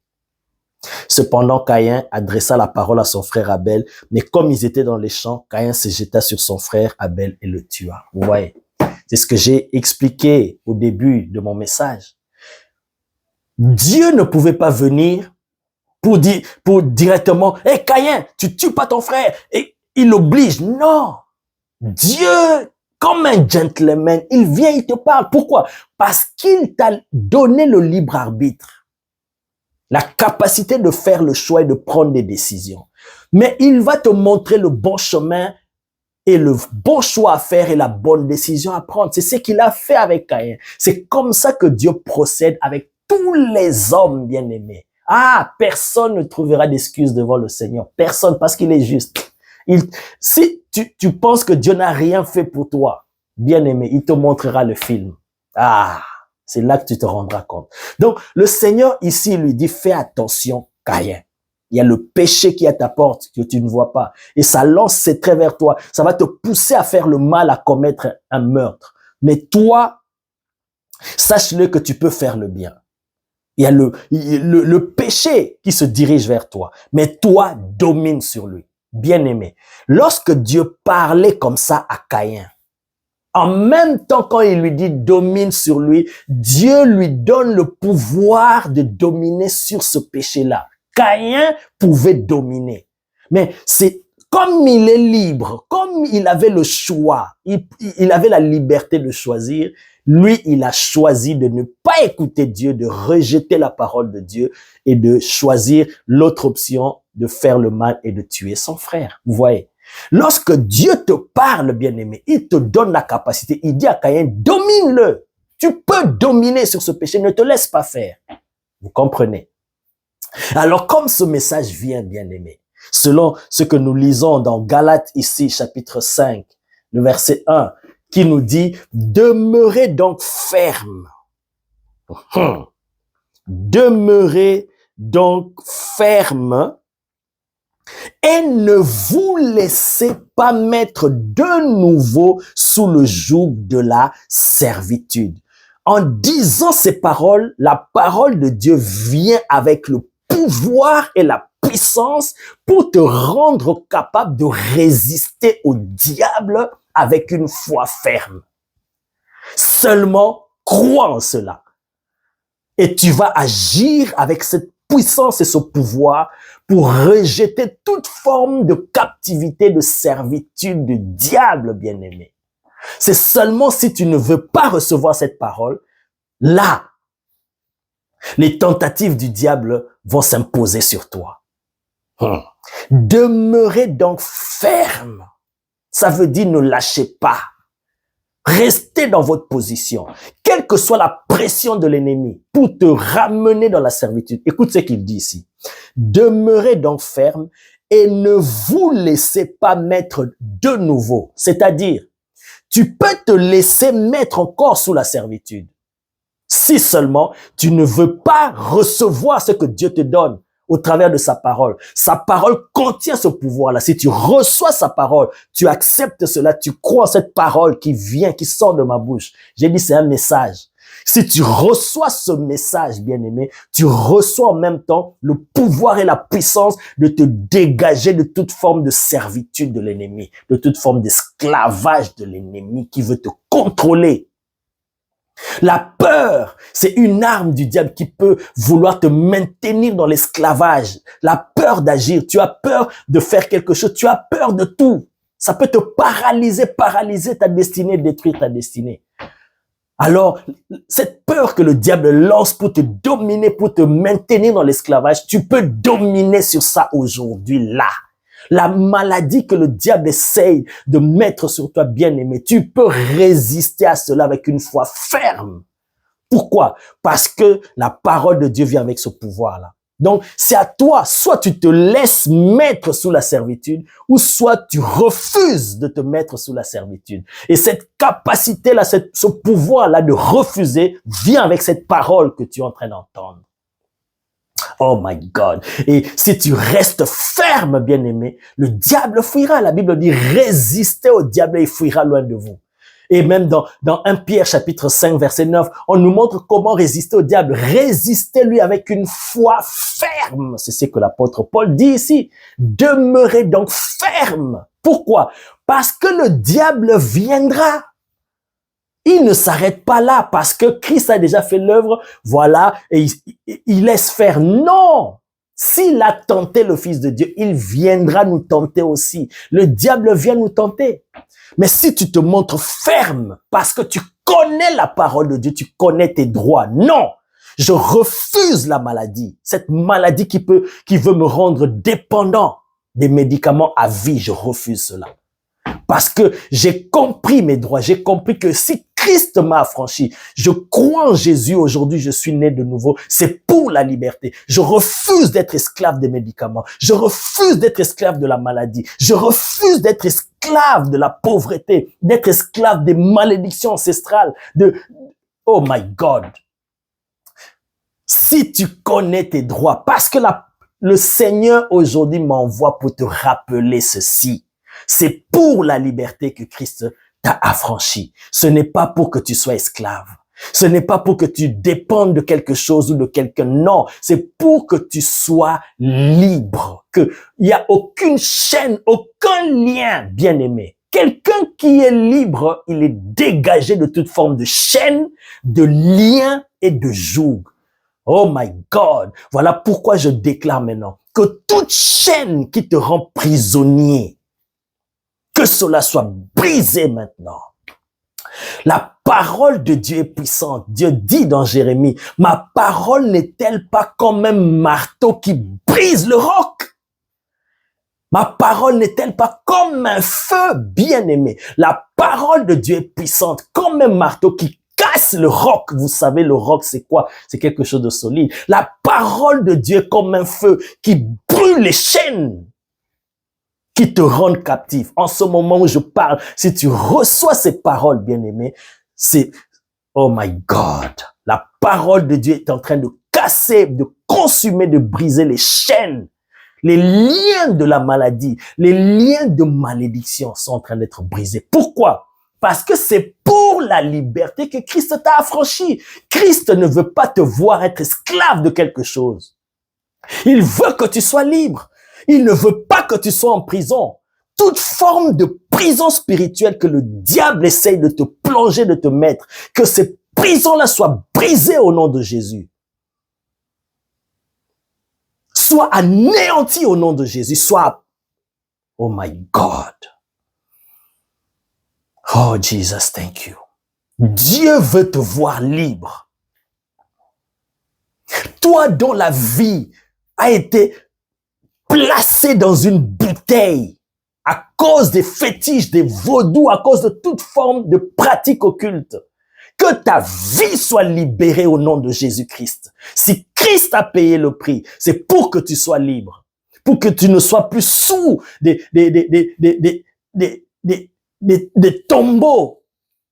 Cependant, Caïn adressa la parole à son frère Abel, mais comme ils étaient dans les champs, Caïn se jeta sur son frère Abel et le tua. Vous voyez? C'est ce que j'ai expliqué au début de mon message. Dieu ne pouvait pas venir pour directement, « Hey Caïn, tu tues pas ton frère !» Et il l'oblige. Non! Dieu, comme un gentleman, il vient, il te parle. Pourquoi? Parce qu'il t'a donné le libre arbitre. La capacité de faire le choix et de prendre des décisions. Mais il va te montrer le bon chemin et le bon choix à faire et la bonne décision à prendre. C'est ce qu'il a fait avec Caïn. C'est comme ça que Dieu procède avec tous les hommes bien-aimés. Ah, personne ne trouvera d'excuses devant le Seigneur. Personne, parce qu'il est juste. Si tu penses que Dieu n'a rien fait pour toi, bien-aimé, il te montrera le film. Ah, c'est là que tu te rendras compte. Donc, le Seigneur ici lui dit, fais attention, Caïn. Il y a le péché qui est à ta porte que tu ne vois pas. Et ça lance ses traits vers toi. Ça va te pousser à faire le mal, à commettre un meurtre. Mais toi, sache-le que tu peux faire le bien. Il y a le péché qui se dirige vers toi. Mais toi, domine sur lui. Bien-aimé. Lorsque Dieu parlait comme ça à Caïn, en même temps quand il lui dit domine sur lui, Dieu lui donne le pouvoir de dominer sur ce péché-là. Caïn pouvait dominer. Mais c'est comme il est libre, comme il avait le choix, il avait la liberté de choisir, lui, il a choisi de ne pas écouter Dieu, de rejeter la parole de Dieu et de choisir l'autre option de faire le mal et de tuer son frère. Vous voyez? Lorsque Dieu te parle, bien-aimé, il te donne la capacité. Il dit à Caïn, domine-le. Tu peux dominer sur ce péché, ne te laisse pas faire. Vous comprenez? Alors, comme ce message vient, bien-aimé, selon ce que nous lisons dans Galates ici, chapitre 5, le verset 1, qui nous dit, demeurez donc ferme. Demeurez donc ferme et ne vous laissez pas mettre de nouveau sous le joug de la servitude. En disant ces paroles, la parole de Dieu vient avec le pouvoir et la puissance pour te rendre capable de résister au diable avec une foi ferme. Seulement, crois en cela. Et tu vas agir avec cette puissance et ce pouvoir pour rejeter toute forme de captivité, de servitude, du diable, bien-aimé. C'est seulement si tu ne veux pas recevoir cette parole, là, les tentatives du diable vont s'imposer sur toi. Demeurez donc ferme. Ça veut dire ne lâchez pas. Restez dans votre position. Quelle que soit la pression de l'ennemi pour te ramener dans la servitude. Écoute ce qu'il dit ici. Demeurez donc ferme et ne vous laissez pas mettre de nouveau. C'est-à-dire, tu peux te laisser mettre encore sous la servitude. Si seulement tu ne veux pas recevoir ce que Dieu te donne au travers de sa parole. Sa parole contient ce pouvoir-là. Si tu reçois sa parole, tu acceptes cela, tu crois en cette parole qui vient, qui sort de ma bouche. J'ai dit, c'est un message. Si tu reçois ce message, bien-aimé, tu reçois en même temps le pouvoir et la puissance de te dégager de toute forme de servitude de l'ennemi, de toute forme d'esclavage de l'ennemi qui veut te contrôler. La peur, c'est une arme du diable qui peut vouloir te maintenir dans l'esclavage. La peur d'agir, tu as peur de faire quelque chose, tu as peur de tout. Ça peut te paralyser ta destinée, détruire ta destinée. Alors, cette peur que le diable lance pour te dominer, pour te maintenir dans l'esclavage, tu peux dominer sur ça aujourd'hui, là. La maladie que le diable essaye de mettre sur toi, bien-aimé, tu peux résister à cela avec une foi ferme. Pourquoi? Parce que la parole de Dieu vient avec ce pouvoir-là. Donc, c'est à toi, soit tu te laisses mettre sous la servitude, ou soit tu refuses de te mettre sous la servitude. Et cette capacité-là, ce pouvoir-là de refuser vient avec cette parole que tu es en train d'entendre. Oh my God. Et si tu restes ferme, bien-aimé, le diable fuira. La Bible dit, résistez au diable et il fuira loin de vous. Et même dans 1 Pierre chapitre 5 verset 9, on nous montre comment résister au diable. Résistez-lui avec une foi ferme. C'est ce que l'apôtre Paul dit ici. Demeurez donc ferme. Pourquoi? Parce que le diable viendra. Il ne s'arrête pas là parce que Christ a déjà fait l'œuvre, voilà, et il laisse faire. Non! S'il a tenté le Fils de Dieu, il viendra nous tenter aussi. Le diable vient nous tenter. Mais si tu te montres ferme parce que tu connais la parole de Dieu, tu connais tes droits, non! Je refuse la maladie. Cette maladie qui veut me rendre dépendant des médicaments à vie, je refuse cela. Parce que j'ai compris mes droits, j'ai compris que si Christ m'a affranchi, je crois en Jésus, aujourd'hui je suis né de nouveau, c'est pour la liberté. Je refuse d'être esclave des médicaments, je refuse d'être esclave de la maladie, je refuse d'être esclave de la pauvreté, d'être esclave des malédictions ancestrales, oh my God. Si tu connais tes droits, parce que le Seigneur aujourd'hui m'envoie pour te rappeler ceci. C'est pour la liberté que Christ t'a affranchi. Ce n'est pas pour que tu sois esclave. Ce n'est pas pour que tu dépendes de quelque chose ou de quelqu'un. Non, c'est pour que tu sois libre. Qu'il n'y a aucune chaîne, aucun lien, bien-aimé. Quelqu'un qui est libre, il est dégagé de toute forme de chaîne, de lien et de joug. Oh my God! Voilà pourquoi je déclare maintenant que toute chaîne qui te rend prisonnier, que cela soit brisé maintenant. La parole de Dieu est puissante. Dieu dit dans Jérémie, ma parole n'est-elle pas comme un marteau qui brise le roc? Ma parole n'est-elle pas comme un feu bien-aimé? La parole de Dieu est puissante comme un marteau qui casse le roc. Vous savez, le roc, c'est quoi? C'est quelque chose de solide. La parole de Dieu est comme un feu qui brûle les chaînes, qui te rendent captif. En ce moment où je parle, si tu reçois ces paroles, bien-aimé, c'est, oh my God, la parole de Dieu est en train de casser, de consumer, de briser les chaînes, les liens de la maladie, les liens de malédiction sont en train d'être brisés. Pourquoi? Parce que c'est pour la liberté que Christ t'a affranchi. Christ ne veut pas te voir être esclave de quelque chose. Il veut que tu sois libre. Il ne veut pas que tu sois en prison. Toute forme de prison spirituelle que le diable essaye de te plonger, de te mettre, que ces prisons-là soient brisées au nom de Jésus. soit anéanti au nom de Jésus, soit... Oh my God. Oh Jesus, thank you. Dieu veut te voir libre. Toi dont la vie a été placée dans une bouteille à cause des fétiches, des vaudous, à cause de toute forme de pratique occulte. Que ta vie soit libérée au nom de Jésus-Christ. Si Christ a payé le prix, c'est pour que tu sois libre. Pour que tu ne sois plus sous des tombeaux.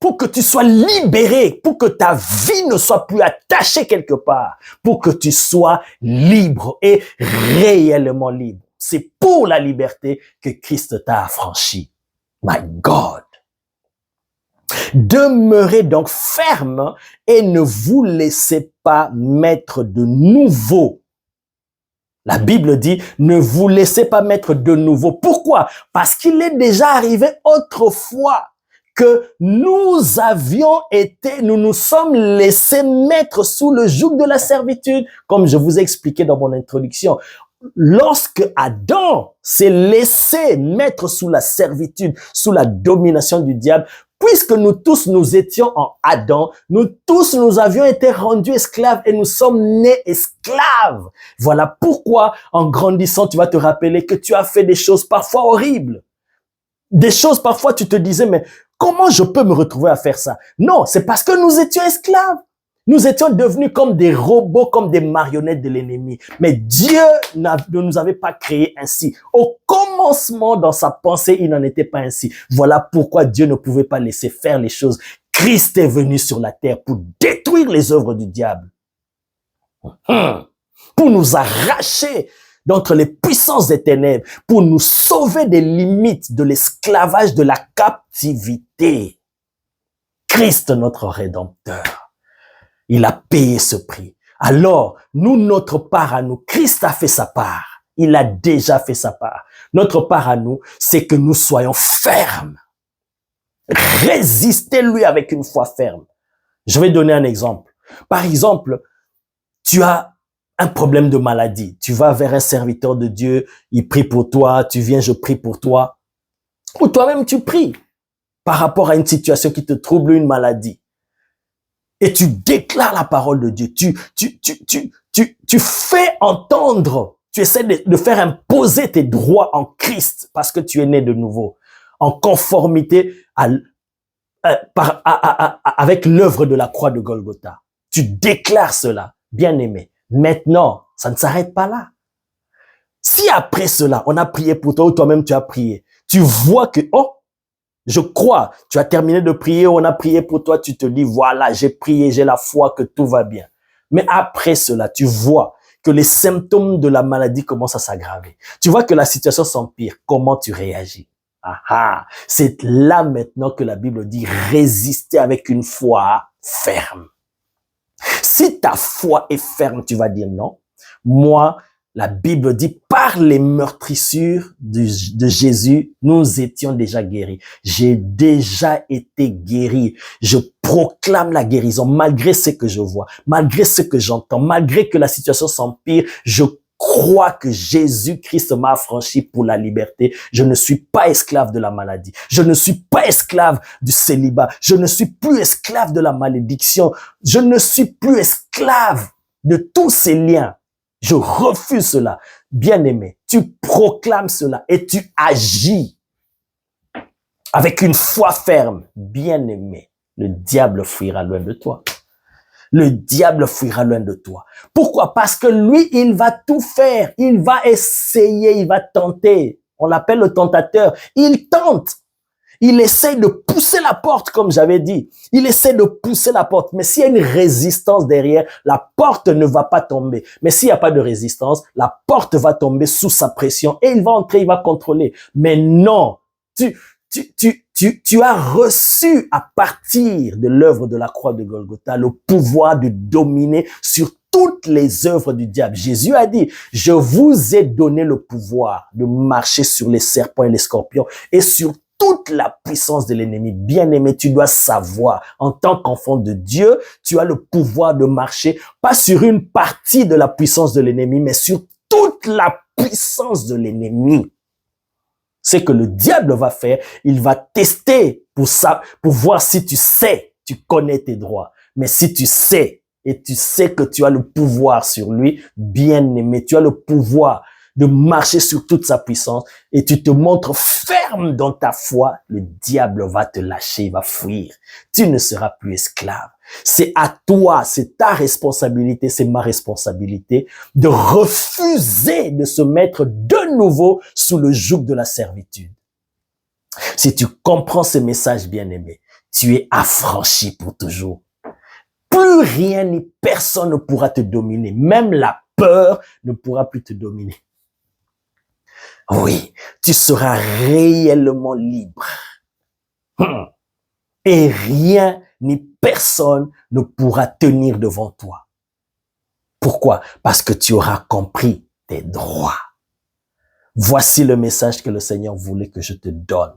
Pour que tu sois libéré, pour que ta vie ne soit plus attachée quelque part, pour que tu sois libre et réellement libre. C'est pour la liberté que Christ t'a affranchi. My God. Demeurez donc ferme et ne vous laissez pas mettre de nouveau. La Bible dit, ne vous laissez pas mettre de nouveau. Pourquoi? Parce qu'il est déjà arrivé autrefois que nous nous sommes laissés mettre sous le joug de la servitude, comme je vous ai expliqué dans mon introduction. Lorsque Adam s'est laissé mettre sous la servitude, sous la domination du diable, puisque nous tous nous étions en Adam, nous tous nous avions été rendus esclaves et nous sommes nés esclaves. Voilà pourquoi, en grandissant, tu vas te rappeler que tu as fait des choses parfois horribles. Des choses parfois tu te disais, mais comment je peux me retrouver à faire ça? Non, c'est parce que nous étions esclaves. Nous étions devenus comme des robots, comme des marionnettes de l'ennemi. Mais Dieu ne nous avait pas créés ainsi. Au commencement, dans sa pensée, il n'en était pas ainsi. Voilà pourquoi Dieu ne pouvait pas laisser faire les choses. Christ est venu sur la terre pour détruire les œuvres du diable. Pour nous arracher d'entre les puissances des ténèbres, pour nous sauver des limites de l'esclavage, de la captivité. Christ, notre Rédempteur. Il a payé ce prix. Alors, nous, notre part à nous, Christ a fait sa part. Il a déjà fait sa part. Notre part à nous, c'est que nous soyons fermes. Résistez-lui avec une foi ferme. Je vais donner un exemple. Par exemple, tu as un problème de maladie. Tu vas vers un serviteur de Dieu, il prie pour toi, tu viens, je prie pour toi. Ou toi-même, tu pries par rapport à une situation qui te trouble, une maladie. Et tu déclares la parole de Dieu. Tu fais entendre, tu essaies de faire imposer tes droits en Christ parce que tu es né de nouveau, en conformité avec l'œuvre de la croix de Golgotha. Tu déclares cela, bien-aimé. Maintenant, ça ne s'arrête pas là. Si après cela, on a prié pour toi ou toi-même tu as prié, tu vois que, oh, je crois, tu as terminé de prier, on a prié pour toi, tu te dis, voilà, j'ai prié, j'ai la foi que tout va bien. Mais après cela, tu vois que les symptômes de la maladie commencent à s'aggraver. Tu vois que la situation s'empire. Comment tu réagis? C'est là maintenant que la Bible dit résister avec une foi ferme. Si ta foi est ferme, tu vas dire non. Moi, la Bible dit, par les meurtrissures de Jésus, nous étions déjà guéris. J'ai déjà été guéri. Je proclame la guérison malgré ce que je vois, malgré ce que j'entends, malgré que la situation s'empire. Je crois que Jésus-Christ m'a affranchi pour la liberté. Je ne suis pas esclave de la maladie. Je ne suis pas esclave du célibat. Je ne suis plus esclave de la malédiction. Je ne suis plus esclave de tous ces liens. Je refuse cela. Bien-aimé, tu proclames cela et tu agis avec une foi ferme. Bien-aimé, le diable fuira loin de toi. Le diable fuira loin de toi. Pourquoi? Parce que lui, il va tout faire. Il va essayer, il va tenter. On l'appelle le tentateur. Il tente. Il essaie de pousser la porte, comme j'avais dit. Il essaie de pousser la porte. Mais s'il y a une résistance derrière, la porte ne va pas tomber. Mais s'il n'y a pas de résistance, la porte va tomber sous sa pression et il va entrer, il va contrôler. Mais non, tu as reçu à partir de l'œuvre de la croix de Golgotha le pouvoir de dominer sur toutes les œuvres du diable. Jésus a dit, je vous ai donné le pouvoir de marcher sur les serpents et les scorpions et sur toute la puissance de l'ennemi. Bien-aimé, tu dois savoir, en tant qu'enfant de Dieu, tu as le pouvoir de marcher, pas sur une partie de la puissance de l'ennemi, mais sur toute la puissance de l'ennemi. C'est que le diable va faire, il va tester pour ça, pour voir si tu sais, tu connais tes droits. Mais si tu sais, et tu sais que tu as le pouvoir sur lui, bien aimé, tu as le pouvoir de marcher sur toute sa puissance et tu te montres ferme dans ta foi, le diable va te lâcher, il va fuir. Tu ne seras plus esclave. C'est à toi, c'est ta responsabilité, c'est ma responsabilité de refuser de se mettre de nouveau sous le joug de la servitude. Si tu comprends ce message, bien-aimé, tu es affranchi pour toujours. Plus rien ni personne ne pourra te dominer. Même la peur ne pourra plus te dominer. Oui, tu seras réellement libre. Et rien ni personne ne pourra tenir devant toi. Pourquoi? Parce que tu auras compris tes droits. Voici le message que le Seigneur voulait que je te donne.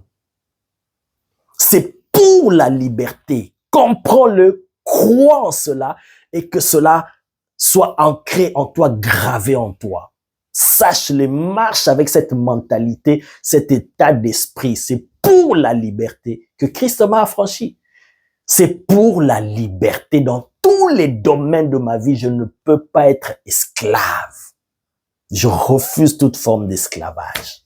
C'est pour la liberté. Comprends-le, crois en cela et que cela soit ancré en toi, gravé en toi. Sache-le, marche avec cette mentalité, cet état d'esprit. C'est pour la liberté que Christ m'a affranchi. C'est pour la liberté dans tous les domaines de ma vie. Je ne peux pas être esclave. Je refuse toute forme d'esclavage.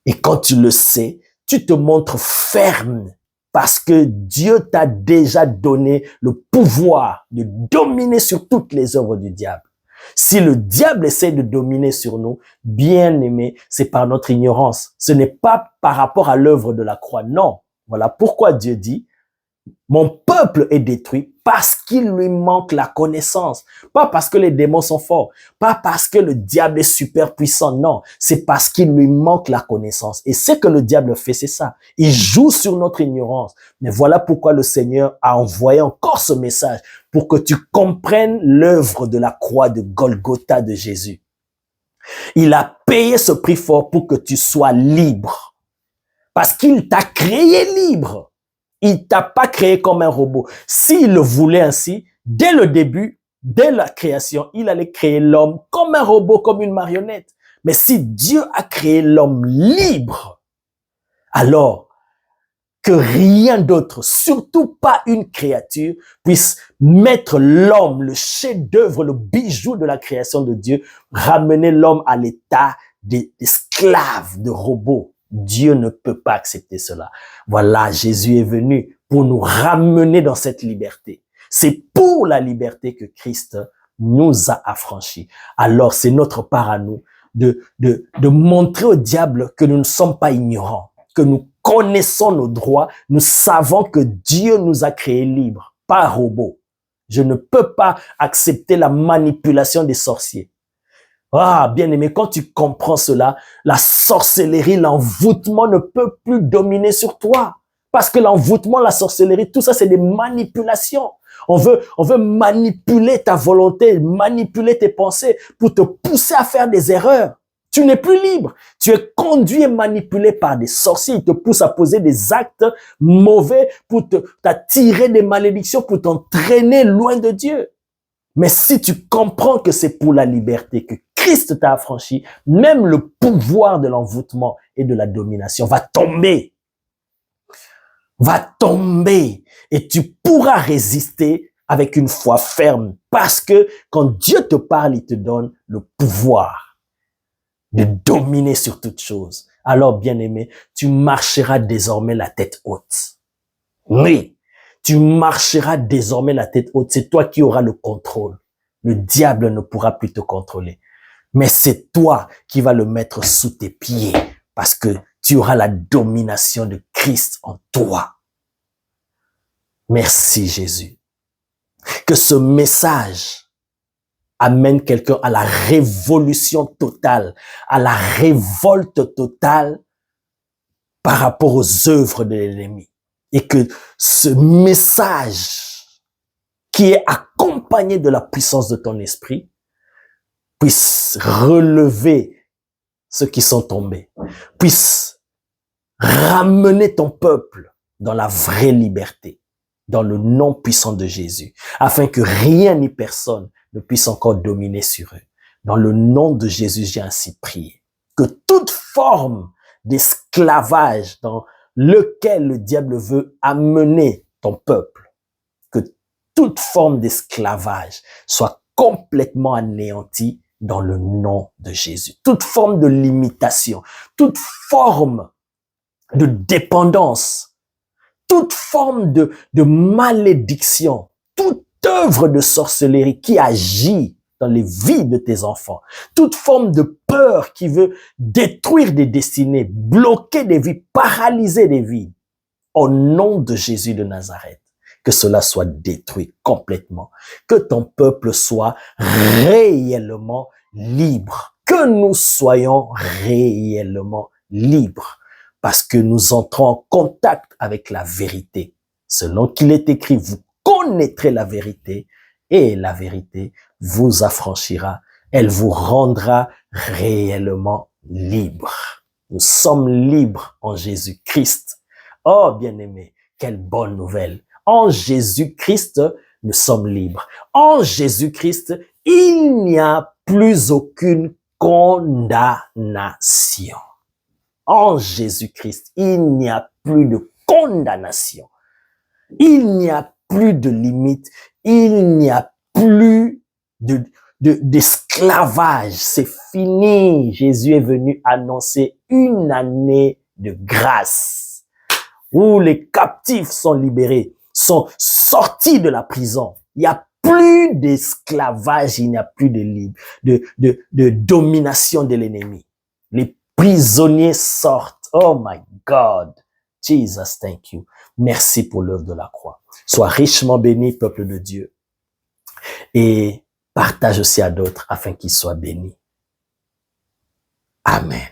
Et quand tu le sais, tu te montres ferme parce que Dieu t'a déjà donné le pouvoir de dominer sur toutes les œuvres du diable. Si le diable essaie de dominer sur nous, bien aimé, c'est par notre ignorance. Ce n'est pas par rapport à l'œuvre de la croix, non. Voilà pourquoi Dieu dit, mon peuple est détruit parce qu'il lui manque la connaissance. Pas parce que les démons sont forts, pas parce que le diable est super puissant, non. C'est parce qu'il lui manque la connaissance. Et ce que le diable fait, c'est ça. Il joue sur notre ignorance. Mais voilà pourquoi le Seigneur a envoyé encore ce message pour que tu comprennes l'œuvre de la croix de Golgotha de Jésus. Il a payé ce prix fort pour que tu sois libre. Parce qu'il t'a créé libre. Il t'a pas créé comme un robot. S'il le voulait ainsi, dès le début, dès la création, il allait créer l'homme comme un robot, comme une marionnette. Mais si Dieu a créé l'homme libre, alors que rien d'autre, surtout pas une créature, puisse mettre l'homme, le chef-d'œuvre, le bijou de la création de Dieu, ramener l'homme à l'état d'esclave, de robot. Dieu ne peut pas accepter cela. Voilà, Jésus est venu pour nous ramener dans cette liberté. C'est pour la liberté que Christ nous a affranchis. Alors, c'est notre part à nous de montrer au diable que nous ne sommes pas ignorants, que nous connaissons nos droits, nous savons que Dieu nous a créés libres, pas robots. Je ne peux pas accepter la manipulation des sorciers. Ah, bien aimé, quand tu comprends cela, la sorcellerie, l'envoûtement ne peut plus dominer sur toi. Parce que l'envoûtement, la sorcellerie, tout ça, c'est des manipulations. On veut manipuler ta volonté, manipuler tes pensées pour te pousser à faire des erreurs. Tu n'es plus libre. Tu es conduit et manipulé par des sorciers. Ils te poussent à poser des actes mauvais pour t'attirer des malédictions, pour t'entraîner loin de Dieu. Mais si tu comprends que c'est pour la liberté que Christ t'a affranchi, même le pouvoir de l'envoûtement et de la domination va tomber. Va tomber. Et tu pourras résister avec une foi ferme. Parce que quand Dieu te parle, il te donne le pouvoir de dominer sur toute chose. Alors, bien-aimé, tu marcheras désormais la tête haute. Oui. Tu marcheras désormais la tête haute. C'est toi qui auras le contrôle. Le diable ne pourra plus te contrôler. Mais c'est toi qui vas le mettre sous tes pieds parce que tu auras la domination de Christ en toi. Merci Jésus. Que ce message amène quelqu'un à la révolution totale, à la révolte totale par rapport aux œuvres de l'ennemi. Et que ce message qui est accompagné de la puissance de ton esprit puisse relever ceux qui sont tombés, puisse ramener ton peuple dans la vraie liberté, dans le nom puissant de Jésus, afin que rien ni personne ne puisse encore dominer sur eux. Dans le nom de Jésus, j'ai ainsi prié. Que toute forme d'esclavage dans lequel le diable veut amener ton peuple, que toute forme d'esclavage soit complètement anéantie dans le nom de Jésus. Toute forme de limitation, toute forme de dépendance, toute forme de malédiction, toute œuvre de sorcellerie qui agit dans les vies de tes enfants, toute forme de peur qui veut détruire des destinées, bloquer des vies, paralyser des vies, au nom de Jésus de Nazareth, que cela soit détruit complètement, que ton peuple soit réellement libre, que nous soyons réellement libres, parce que nous entrons en contact avec la vérité. Selon qu'il est écrit, vous connaîtrez la vérité et la vérité vous affranchira. Elle vous rendra réellement libre. Nous sommes libres en Jésus-Christ. Oh, bien-aimé, quelle bonne nouvelle. En Jésus-Christ, nous sommes libres. En Jésus-Christ, il n'y a plus aucune condamnation. En Jésus-Christ, il n'y a plus de condamnation. Il n'y a plus de limite. Il n'y a plus d'esclavage. C'est fini. Jésus est venu annoncer une année de grâce où les captifs sont libérés, sont sortis de la prison. Il n'y a plus d'esclavage, il n'y a plus de domination de l'ennemi. Les prisonniers sortent. Oh my God. Jesus, thank you. Merci pour l'œuvre de la croix. Sois richement béni, peuple de Dieu. Et partage aussi à d'autres afin qu'ils soient bénis. Amen.